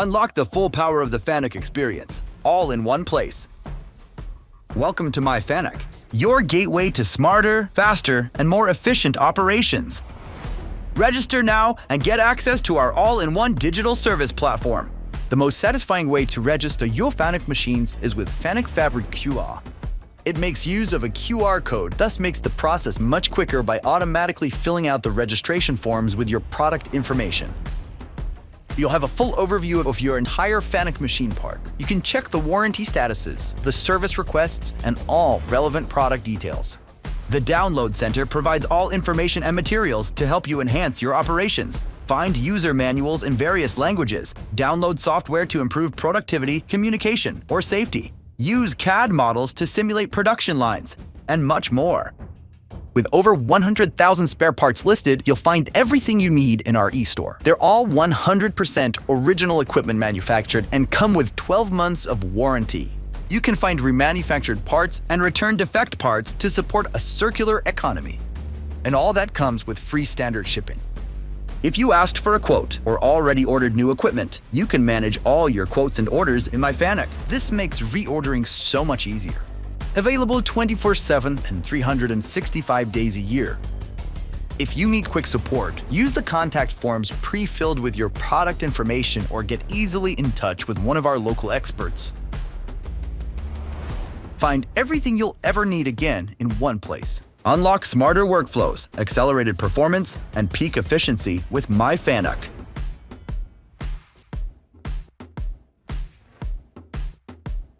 Unlock the full power of the FANUC experience, all in one place. Welcome to MyFANUC, your gateway to smarter, faster, and more efficient operations. Register now and get access to our all-in-one digital service platform. The most satisfying way to register your FANUC machines is with FANUC Fabric QR. It makes use of a QR code, thus makes the process much quicker by automatically filling out the registration forms with your product information. You'll have a full overview of your entire FANUC machine park. You can check the warranty statuses, the service requests, and all relevant product details. The Download Center provides all information and materials to help you enhance your operations. Find user manuals in various languages, download software to improve productivity, communication, or safety. Use CAD models to simulate production lines, and much more. With over 100,000 spare parts listed, you'll find everything you need in our e-store. They're all 100% original equipment manufactured and come with 12 months of warranty. You can find remanufactured parts and return defect parts to support a circular economy. And all that comes with free standard shipping. If you asked for a quote or already ordered new equipment, you can manage all your quotes and orders in MyFANUC. This makes reordering so much easier. Available 24/7 and 365 days a year. If you need quick support, use the contact forms pre-filled with your product information or get easily in touch with one of our local experts. Find everything you'll ever need again in one place. Unlock smarter workflows, accelerated performance, and peak efficiency with MyFANUC.